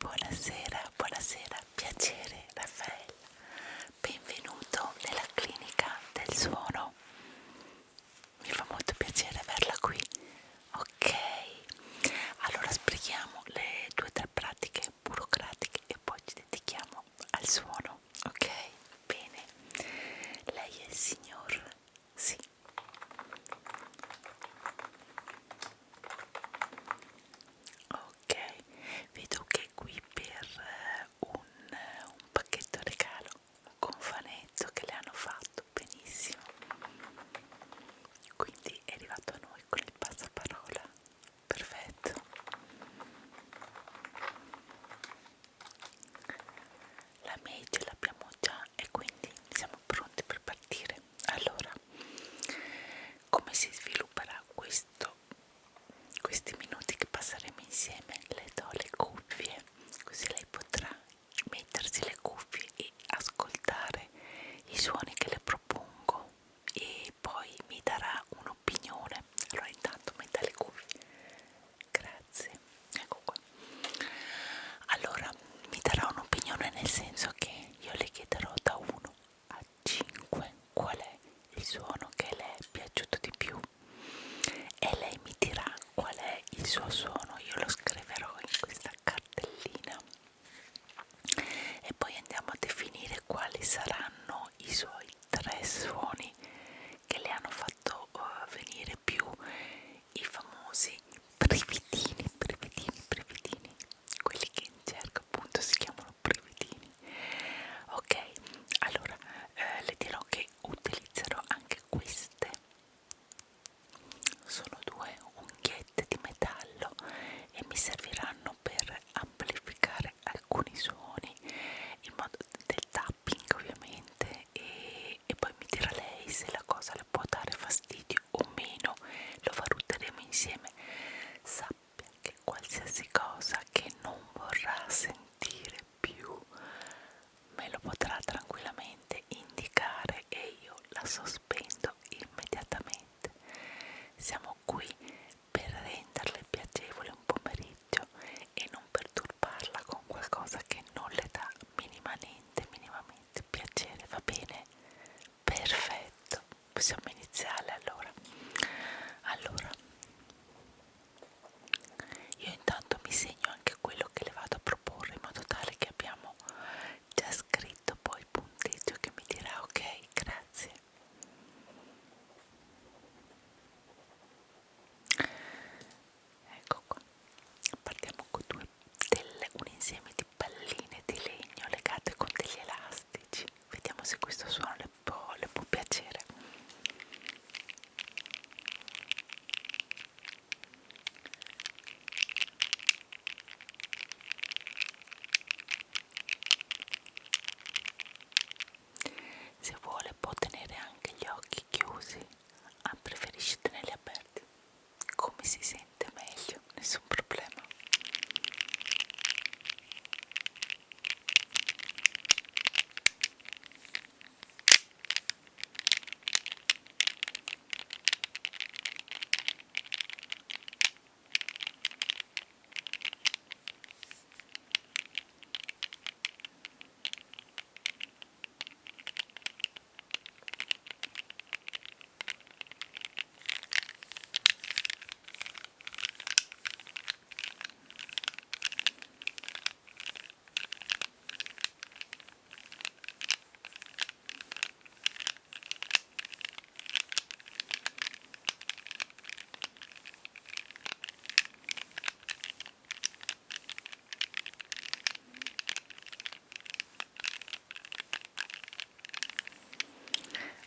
Buonasera, buonasera, piacere Raffaella. Benvenuto nella clinica del suono. Mi fa molto piacere averla qui. Ok, allora sbrighiamo le 2 o 3 pratiche burocratiche e poi ci dedichiamo al suono. Ok, bene. Lei è il signor? Sì. Ok, vedo che qui per un pacchetto regalo, un cofanetto che le hanno fatto, benissimo. Quindi è arrivato a noi con il passaparola, perfetto. La mail l'abbiamo già e quindi siamo pronti per partire. Allora, come si svilupperà questi minuti che passeremo insieme? Le do le cuffie, così lei potrà mettersi le cuffie e ascoltare i suoni che le propongo e poi mi darà un'opinione. Allora intanto metta le cuffie, grazie, ecco qua. Allora mi darà un'opinione nel senso che io le chiederò da 1 a 5 qual è il suono che le è piaciuto di più e lei mi dirà qual è il suo suono, io lo scriverò in questa cartellina e poi andiamo a definire quali saranno i suoi 3 suoni che le hanno fatto venire più i famosi brividini, brividini, brividini, quelli che in gergo appunto si chiamano brividini. Ok, allora le dirò che utilizzerò anche queste, sono 2 unghiette di metallo e mi serviranno per amplificare alcuni suoni in modo del tapping ovviamente e poi mi dirà lei se la cosa le può dare fastidio o meno, lo valuteremo insieme. Sappia che qualsiasi cosa che non vorrà sentire più me lo potrà tranquillamente indicare e io la sospendo immediatamente. Siamo qui per renderle piacevole un pomeriggio e non per turbarla con qualcosa che non le dà minimamente piacere, va bene? Perfetto, possiamo iniziare allora. Allora, io intanto mi segno anche quello che le vado a proporre in modo tale che abbiamo già scritto poi il punteggio che mi dirà ok, grazie. Ecco qua, partiamo con un insieme di palline di legno legate con degli elastici. Vediamo se questo suono le può piacere. Se vuole può tenere anche gli occhi chiusi, preferisce tenerli aperti, come si sente meglio, nessun problema.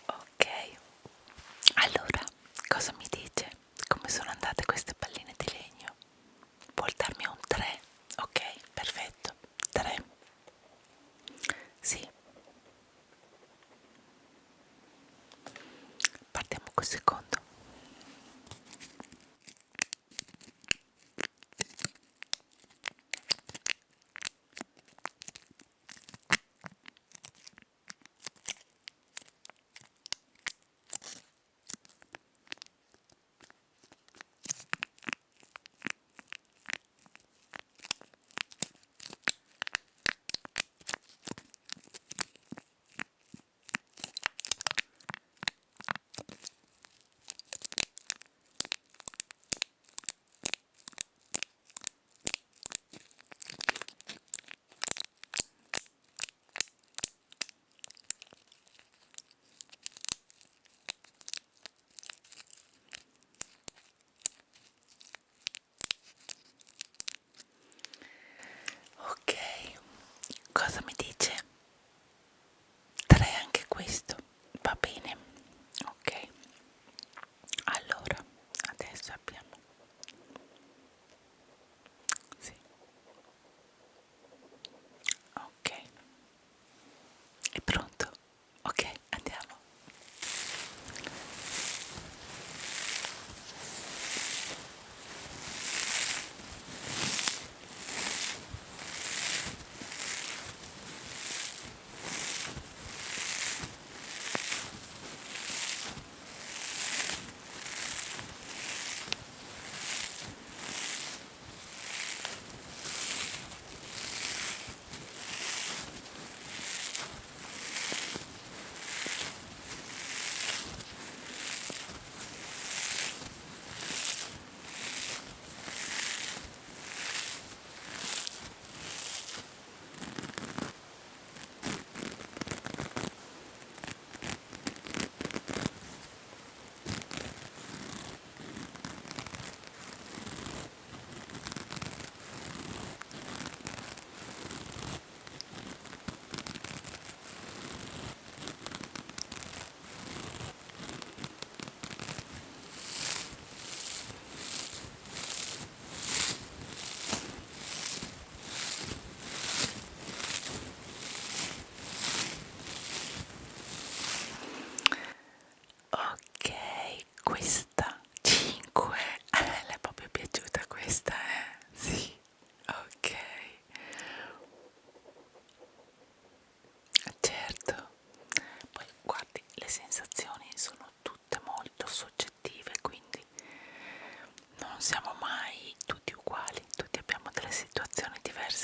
Ok, allora cosa mi dice? Come sono andate queste palline di legno? Vuol darmi un 3? Ok, perfetto, 3. Sì, partiamo col secondo.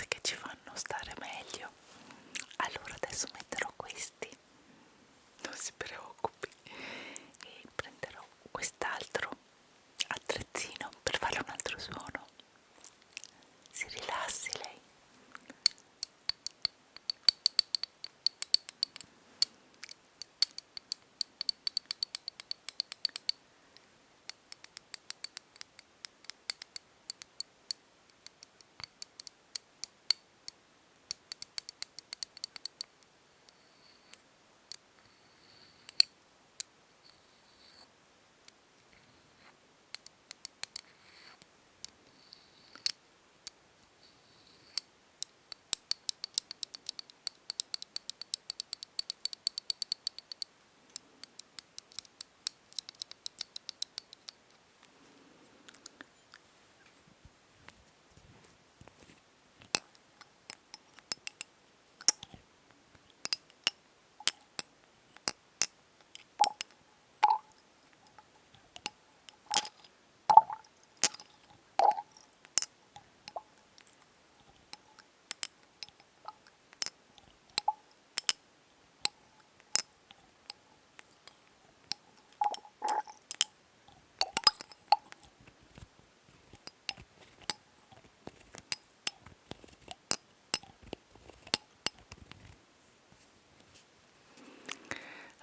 cose che ci fanno stare meglio. Allora adesso metterò questi, non si preoccupi, e prenderò quest'altro attrezzino per fare un altro suono. Si rilassi lei.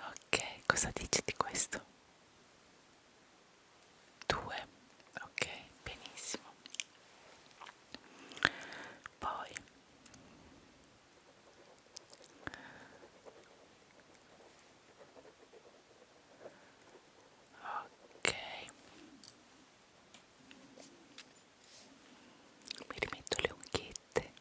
Ok, cosa dici di questo? 2, ok, benissimo. Poi ok, mi rimetto le unghiette.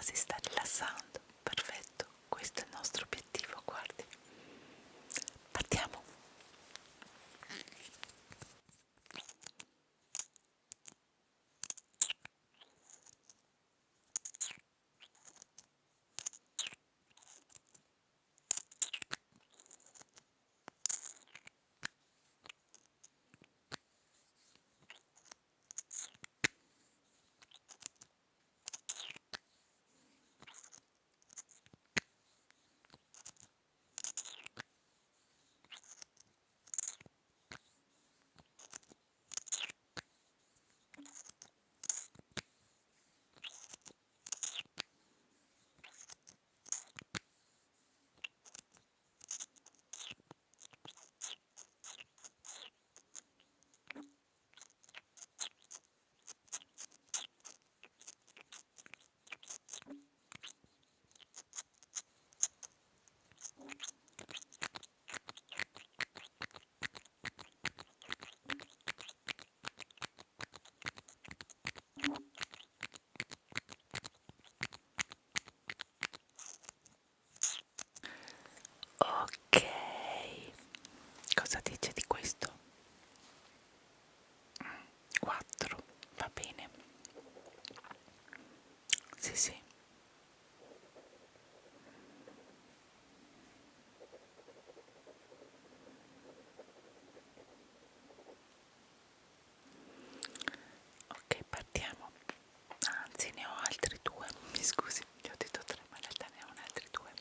si sta rilassando. Perfetto, questo è il nostro obiettivo, guardi. Partiamo. Ok, cosa dice di questo? 4, va bene. Sì, sì. Ok, partiamo. Anzi, ne ho altri 2. Mi scusi, ti ho detto 3, ma in realtà ne ho altri 2.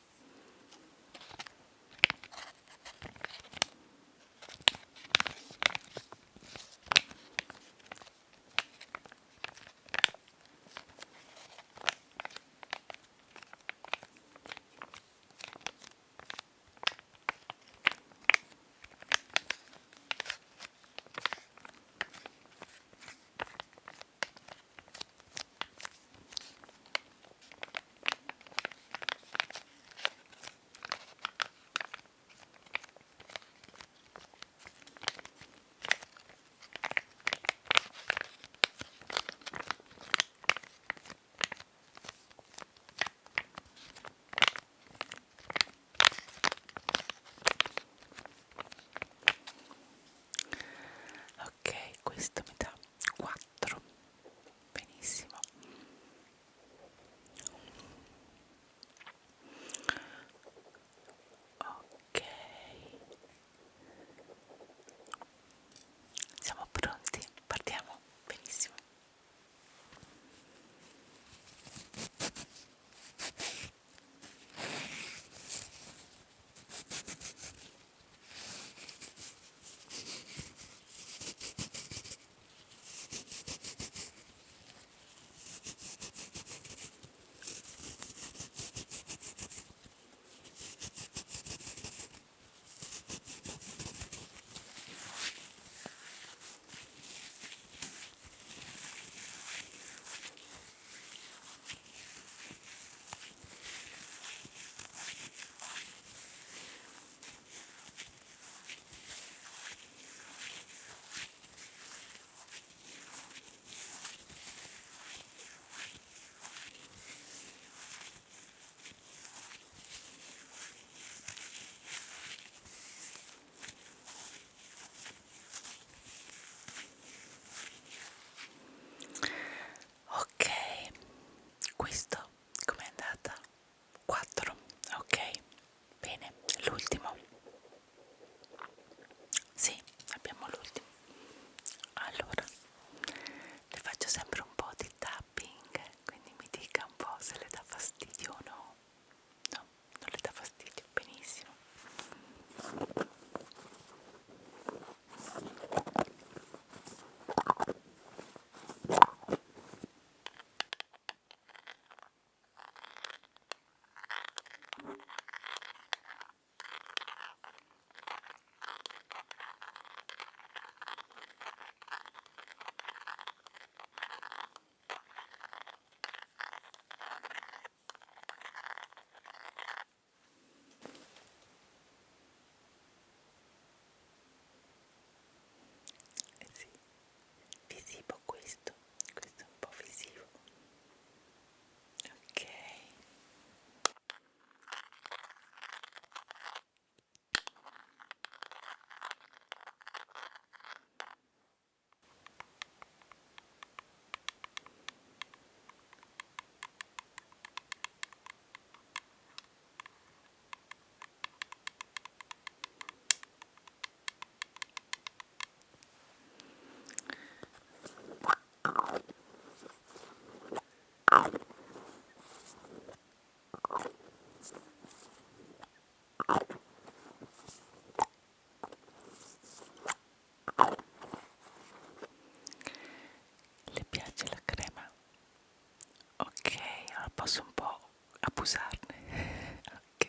posso un po' abusarne. Ok.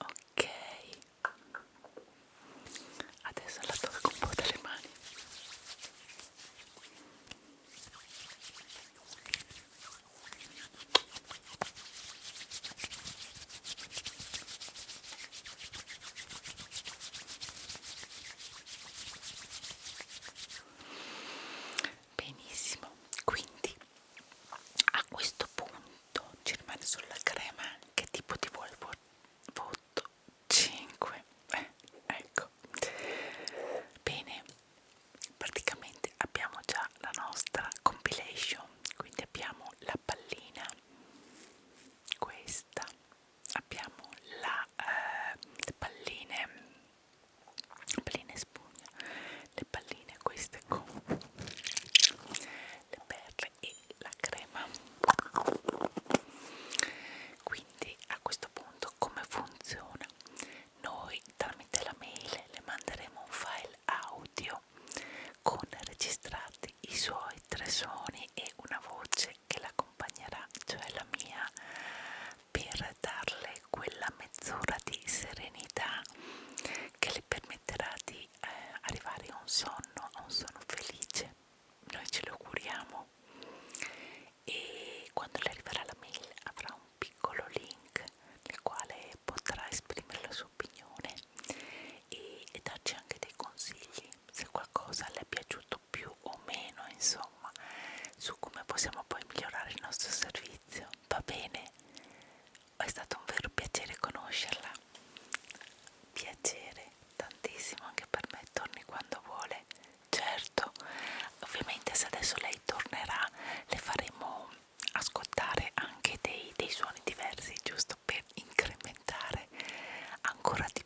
Ok, adesso la tolgo un po' dalle mani. Benissimo, quindi a questo punto ci rimane sulla crema. Che tipo ti vuoi voto? 5. Ecco. Bene, praticamente abbiamo già la nostra compilation, quindi abbiamo la pallina, questa, abbiamo le palline spugna, le palline queste con le perle e la crema. Quindi a questo punto come funziona? Noi tramite la mail le manderemo un file audio con registrati i suoi 3 suoni e una voce che l'accompagnerà, cioè la mia, per darle quella mezz'ora di serenità che le permetterà di arrivare a un sonno felice. Noi ce lo auguriamo. E quando le arriverà la mail avrà un piccolo link nel quale potrà esprimere la sua opinione e darci anche dei consigli se qualcosa le è piaciuto più o meno, insomma, su come possiamo poi migliorare il nostro servizio. Va bene? È stato un vero piacere conoscerla. Piacere tantissimo anche per me. Torni quando vuole. Certo, ovviamente se adesso lei tornerà le faremo ascoltare anche dei suoni diversi, giusto per incrementare ancora di